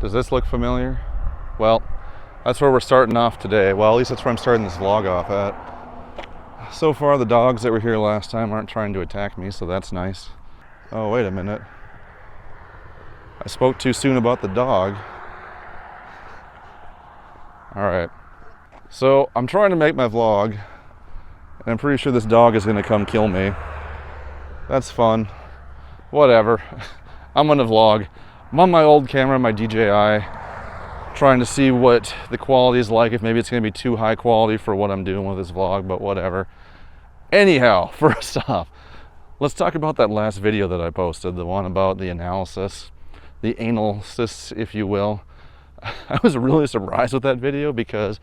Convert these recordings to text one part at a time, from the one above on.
Does this look familiar? Well, that's where we're starting off today. Well, at least that's where I'm starting this vlog off at. So far, the dogs that were here last time aren't trying to attack me, so that's nice. Oh, wait a minute. I spoke too soon about the dog. Alright. So, I'm trying to make my vlog, and I'm pretty sure this dog is going to come kill me. That's fun. Whatever. I'm gonna vlog. I'm on my old camera, my DJI, trying to see what the quality is like, if maybe it's gonna be too high quality for what I'm doing with this vlog, but whatever. Anyhow, first off, let's talk about that last video that I posted, the one about the analysis, the analysis, if you will. I was really surprised with that video because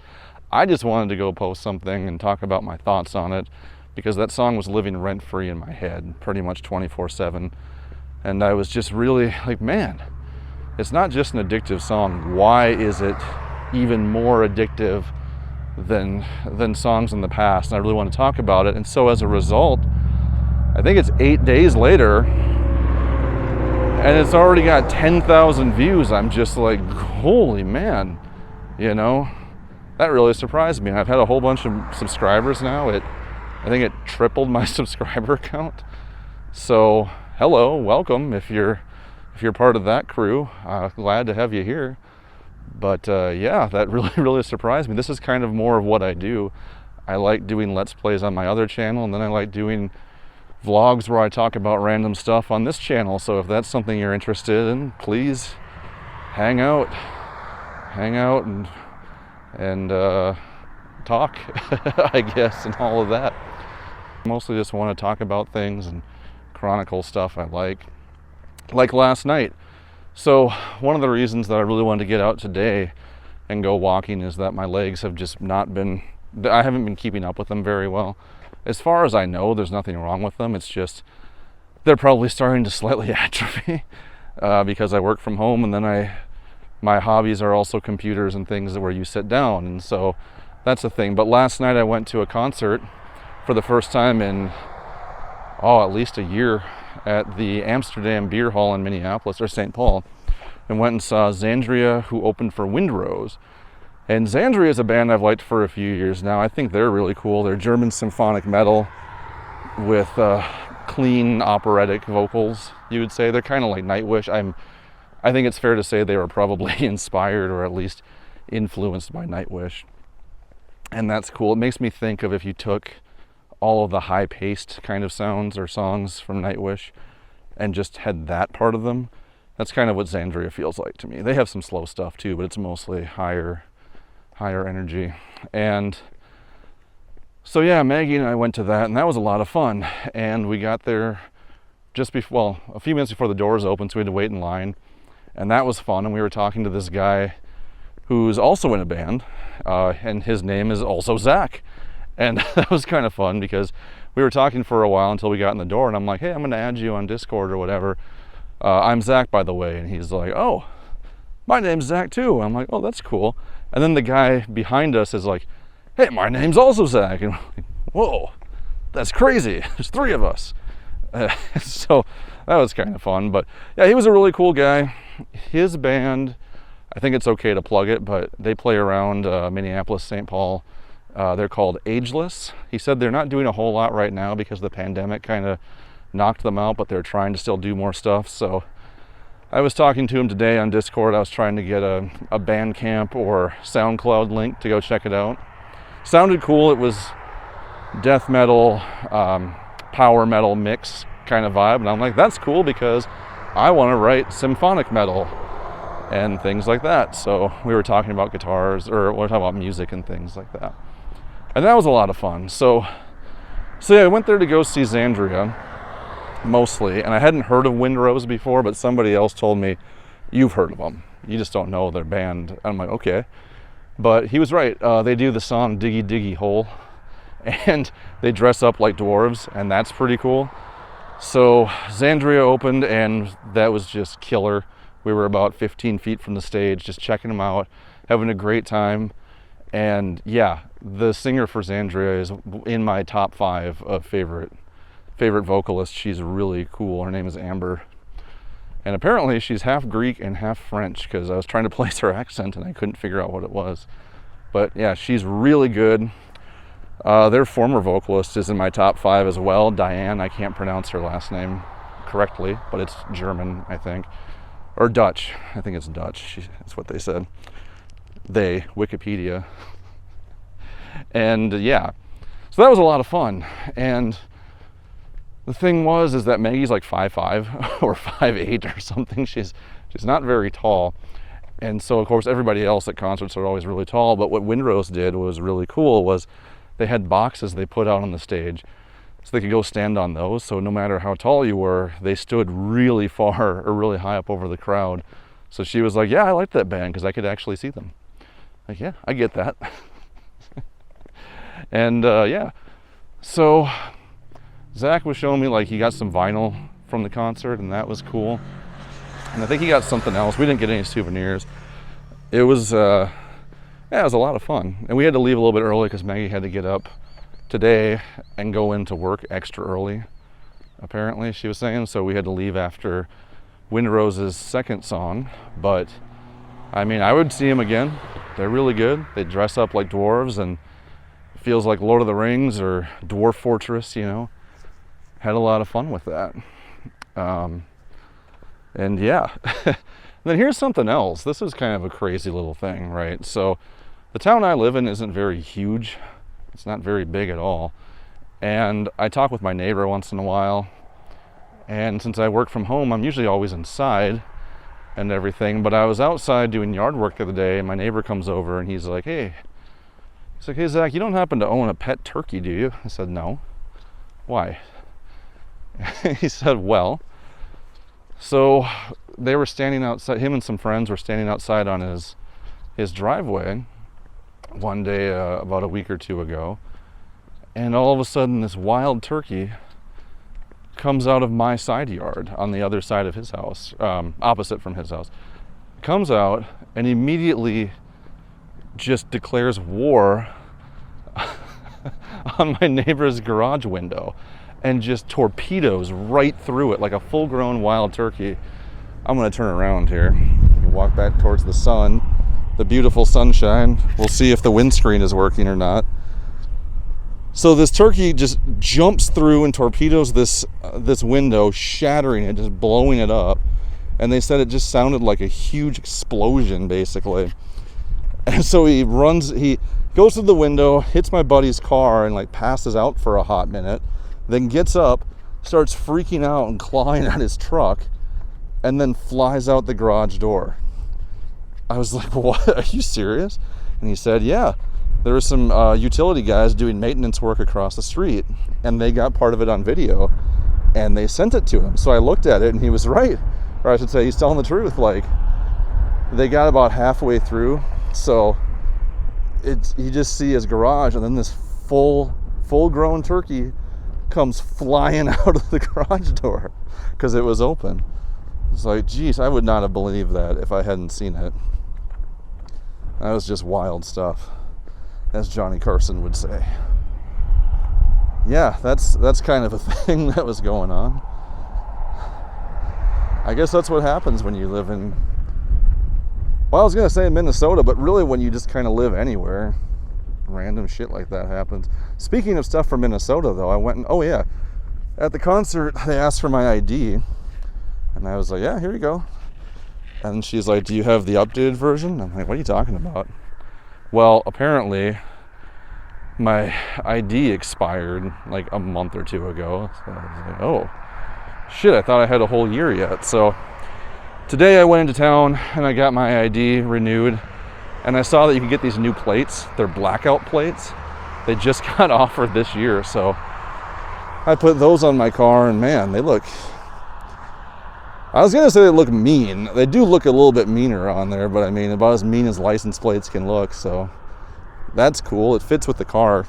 I just wanted to go post something and talk about my thoughts on it, because that song was living rent-free in my head pretty much 24/7. And I was just really like, man, it's not just an addictive song. Why is it even more addictive than songs in the past? And I really want to talk about it. And so as a result, I think it's 8 days later, and it's already got 10,000 views. I'm just like, holy man, you know, that really surprised me. I've had a whole bunch of subscribers now. I think it tripled my subscriber count. So hello, welcome if you're part of that crew. Glad to have you here. But yeah, that really surprised me. This is kind of more of what I do. I like doing Let's Plays on my other channel, and then I like doing vlogs where I talk about random stuff on this channel. So if that's something you're interested in, please hang out and talk, I guess, and all of that. Mostly just want to talk about things and chronicle stuff I like last night. So one of the reasons that I really wanted to get out today and go walking is that my legs have just not been, I haven't been keeping up with them very well. As far as I know, there's nothing wrong with them. It's just they're probably starting to slightly atrophy because I work from home, and then my hobbies are also computers and things where you sit down, and so that's the thing. But last night I went to a concert for the first time in at least a year at the Amsterdam Beer Hall in Minneapolis, or St. Paul, and went and saw Xandria, who opened for Windrose. And Xandria is a band I've liked for a few years now. I think they're really cool. They're German symphonic metal with clean operatic vocals, you would say. They're kind of like Nightwish. I think it's fair to say they were probably inspired or at least influenced by Nightwish. And that's cool. It makes me think of if you took all of the high-paced kind of sounds or songs from Nightwish and just had that part of them. That's kind of what Xandria feels like to me. They have some slow stuff too, but it's mostly higher energy. And so yeah, Maggie and I went to that, and that was a lot of fun. And we got there just before, a few minutes before the doors opened, so we had to wait in line. And that was fun. And we were talking to this guy who's also in a band, and his name is also Zach. And that was kind of fun because we were talking for a while until we got in the door, and I'm like, hey, I'm going to add you on Discord or whatever. I'm Zach, by the way. And he's like, oh, my name's Zach too. I'm like, oh, that's cool. And then the guy behind us is like, hey, my name's also Zach. And I'm like, whoa, that's crazy. There's three of us. So that was kind of fun. But yeah, he was a really cool guy. His band, I think it's okay to plug it, but they play around Minneapolis, St. Paul. They're called Ageless. He said they're not doing a whole lot right now because the pandemic kind of knocked them out, but they're trying to still do more stuff. So I was talking to him today on Discord. I was trying to get a Bandcamp or SoundCloud link to go check it out. Sounded cool. It was death metal, power metal mix kind of vibe. And I'm like, that's cool because I want to write symphonic metal and things like that. So we were talking about guitars, or we were talking about music and things like that. And that was a lot of fun. So yeah, I went there to go see Xandria, mostly. And I hadn't heard of Windrose before, but somebody else told me, you've heard of them. You just don't know their band. And I'm like, okay. But he was right. They do the song Diggy Diggy Hole. And they dress up like dwarves, and that's pretty cool. So Xandria opened, and that was just killer. We were about 15 feet from the stage, just checking them out, having a great time. And yeah, the singer for Xandria is in my top 5 of favorite vocalists. She's really cool. Her name is Amber. And apparently she's half Greek and half French, because I was trying to place her accent and I couldn't figure out what it was. But yeah, she's really good. Their former vocalist is in my top 5 as well, Diane. I can't pronounce her last name correctly, but it's German, I think. Or Dutch. I think it's Dutch. That's what they said. Wikipedia. And yeah, so that was a lot of fun. And the thing is that Maggie's like 5'5" or 5'8" or something. She's not very tall. And so of course everybody else at concerts are always really tall, but what Windrose did was really cool. Was they had boxes they put out on the stage so they could go stand on those. So no matter how tall you were, they stood really far or really high up over the crowd. So she was like, yeah, I liked that band because I could actually see them. Like, yeah, I get that. And yeah, so Zach was showing me, like, he got some vinyl from the concert, and that was cool. And I think he got something else. We didn't get any souvenirs. It was, yeah, it was a lot of fun. And we had to leave a little bit early because Maggie had to get up today and go into work extra early, apparently, she was saying. So we had to leave after Windrose's second song. But, I mean, I would see them again. They're really good. They dress up like dwarves, and it feels like Lord of the Rings or Dwarf Fortress, you know. Had a lot of fun with that. And yeah, then here's something else. This is kind of a crazy little thing, right? So the town I live in isn't very huge. It's not very big at all. And I talk with my neighbor once in a while. And since I work from home, I'm usually always inside and everything. But I was outside doing yard work the other day, and my neighbor comes over and he's like, hey, Zach, you don't happen to own a pet turkey, do you? I said, no. Why? He said, well, so they were standing outside, him and some friends were standing outside on his driveway one day about a week or two ago, and all of a sudden this wild turkey comes out of my side yard on the other side of his house, opposite from his house. Comes out and immediately just declares war on my neighbor's garage window, and just torpedoes right through it like a full-grown wild turkey. I'm gonna turn around here and walk back towards the sun, the beautiful sunshine. We'll see if the windscreen is working or not. So this turkey just jumps through and torpedoes this window, shattering it, just blowing it up. And they said it just sounded like a huge explosion, basically. And so he goes to the window, hits my buddy's car, and like passes out for a hot minute. Then gets up, starts freaking out and clawing at his truck, and then flies out the garage door. I was like, what? Are you serious? And he said, yeah, there were some utility guys doing maintenance work across the street, and they got part of it on video, and they sent it to him. So I looked at it, and he was right. Or I should say, he's telling the truth. Like, they got about halfway through, so you just see his garage, and then this full-grown turkey comes flying out of the garage door because it was open. It's like, geez, I would not have believed that if I hadn't seen it. That was just wild stuff, as Johnny Carson would say. Yeah, that's kind of a thing that was going on. I guess that's what happens when you live in, well, I was gonna say Minnesota, but really when you just kind of live anywhere, random shit like that happens. Speaking of stuff from Minnesota, though, I went and, oh yeah, at the concert they asked for my ID, and I was like, yeah, here you go. And she's like, do you have the updated version? I'm like, what are you talking about? Well, apparently my ID expired like a month or two ago. So I was like, oh shit, I thought I had a whole year yet. So today I went into town and I got my ID renewed. And I saw that you can get these new plates. They're blackout plates. They just got offered this year. So I put those on my car, and man, they look, I was going to say they look mean. They do look a little bit meaner on there, but I mean, about as mean as license plates can look. So that's cool. It fits with the car.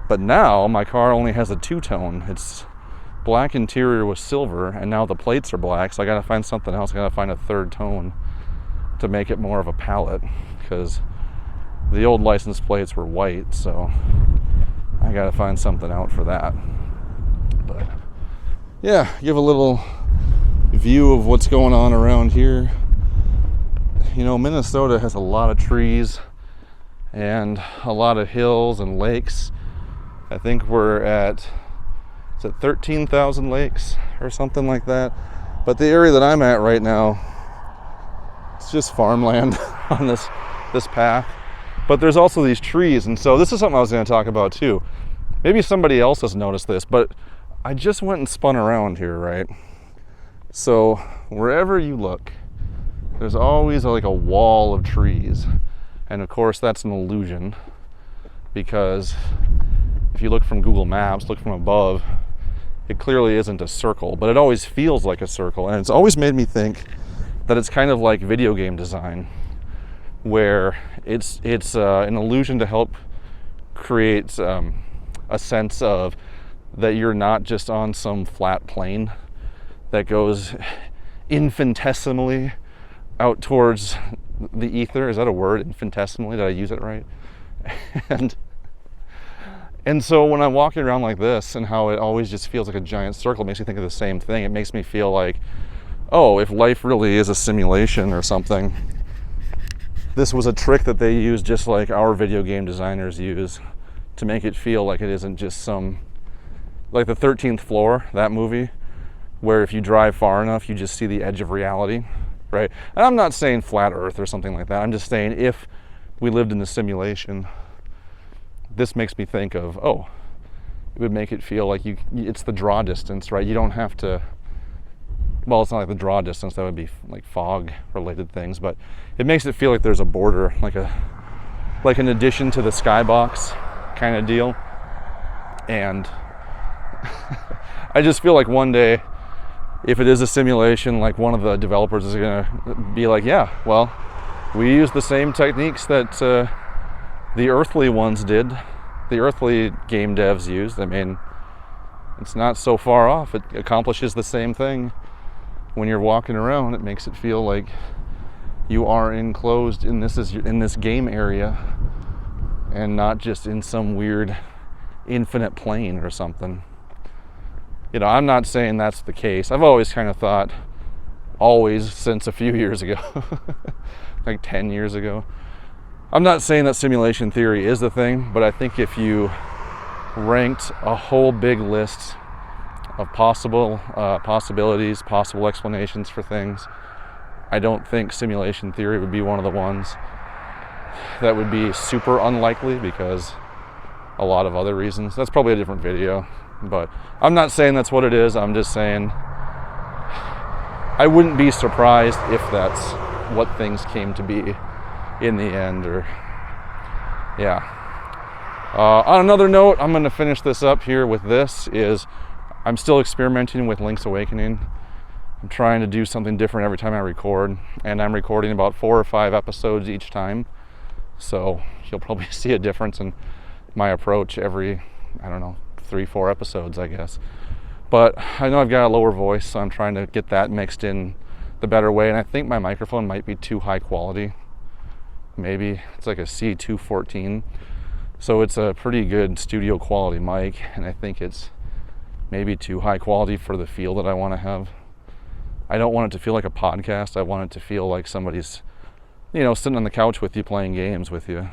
But now my car only has a two-tone. It's black interior with silver, and now the plates are black. So I got to find something else. I got to find a third tone to make it more of a palette, because the old license plates were white, so I gotta find something out for that. But yeah, give a little view of what's going on around here. You know, Minnesota has a lot of trees and a lot of hills and lakes. I think we're at, is it 13,000 lakes or something like that? But the area that I'm at right now, it's just farmland on this path. But there's also these trees, and so this is something I was going to talk about too. Maybe somebody else has noticed this, but I just went and spun around here, right? So wherever you look, there's always like a wall of trees. And of course that's an illusion, because if you look from Google Maps, look from above, it clearly isn't a circle, but it always feels like a circle. And it's always made me think that it's kind of like video game design, where it's an illusion to help create a sense of that you're not just on some flat plane that goes infinitesimally out towards the ether. Is that a word, infinitesimally? Did I use it right? And so when I'm walking around like this, and how it always just feels like a giant circle, it makes me think of the same thing. It makes me feel like, oh, if life really is a simulation or something, this was a trick that they use just like our video game designers use to make it feel like it isn't just some, like the 13th Floor, that movie, where if you drive far enough, you just see the edge of reality, right? And I'm not saying flat Earth or something like that. I'm just saying if we lived in the simulation, this makes me think of, oh, it would make it feel like it's the draw distance, right? You don't have to, well, it's not like the draw distance, that would be like fog related things, but it makes it feel like there's a border, like an addition to the skybox kind of deal. And I just feel like one day, if it is a simulation, like one of the developers is gonna be like, yeah, well, we use the same techniques that the earthly ones did, the earthly game devs used. I mean, it's not so far off. It accomplishes the same thing. When you're walking around, it makes it feel like you are enclosed in this game area, and not just in some weird infinite plane or something. You know, I'm not saying that's the case. I've always kind of thought, always since a few years ago, like 10 years ago. I'm not saying that simulation theory is the thing, but I think if you ranked a whole big list of possible possibilities, possible explanations for things, I don't think simulation theory would be one of the ones that would be super unlikely, because a lot of other reasons. That's probably a different video, but I'm not saying that's what it is. I'm just saying I wouldn't be surprised if that's what things came to be in the end. Or yeah. On another note, I'm going to finish this up here with this, is I'm still experimenting with Link's Awakening. I'm trying to do something different every time I record, and I'm recording about 4 or 5 episodes each time, so you'll probably see a difference in my approach every, I don't know, 3-4 episodes, I guess. But I know I've got a lower voice, so I'm trying to get that mixed in the better way, and I think my microphone might be too high quality. Maybe it's like a C214, so it's a pretty good studio quality mic, and I think it's maybe too high quality for the feel that I want to have. I don't want it to feel like a podcast. I want it to feel like somebody's, you know, sitting on the couch with you, playing games with you,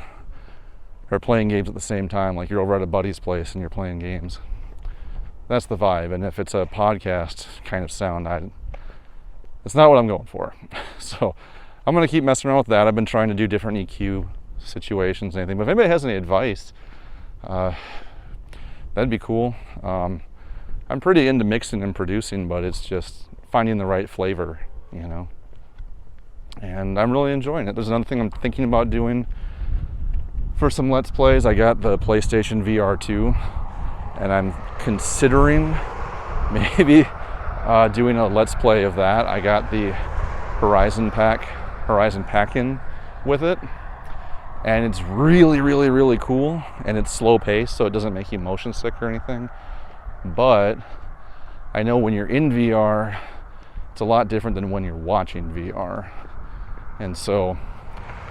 or playing games at the same time, like you're over at a buddy's place and you're playing games. That's the vibe. And if it's a podcast kind of sound, it's not what I'm going for. So I'm going to keep messing around with that. I've been trying to do different EQ situations and anything, but if anybody has any advice, that'd be cool. I'm pretty into mixing and producing, but it's just finding the right flavor, you know. And I'm really enjoying it. There's another thing I'm thinking about doing for some Let's Plays. I got the PlayStation VR 2, and I'm considering maybe doing a Let's Play of that. I got the Horizon Pack-In with it, and it's really, really, really cool, and it's slow paced, so it doesn't make you motion sick or anything. But I know when you're in VR, it's a lot different than when you're watching VR. And so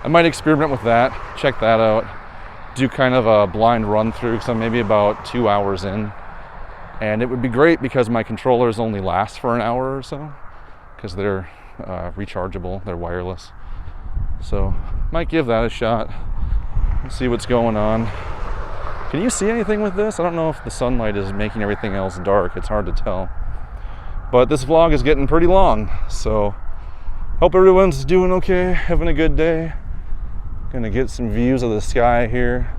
I might experiment with that, check that out, do kind of a blind run through, because I'm maybe about 2 hours in. And it would be great because my controllers only last for an hour or so. because they're rechargeable, they're wireless. So might give that a shot, see what's going on. Can you see anything with this? I don't know if the sunlight is making everything else dark. It's hard to tell. But this vlog is getting pretty long, so hope everyone's doing okay, having a good day. Gonna get some views of the sky here.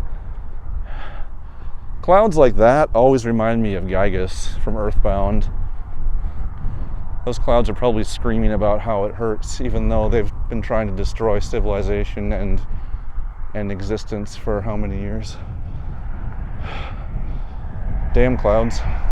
Clouds like that always remind me of Gygus from Earthbound. Those clouds are probably screaming about how it hurts, even though they've been trying to destroy civilization and existence for how many years? Damn clouds.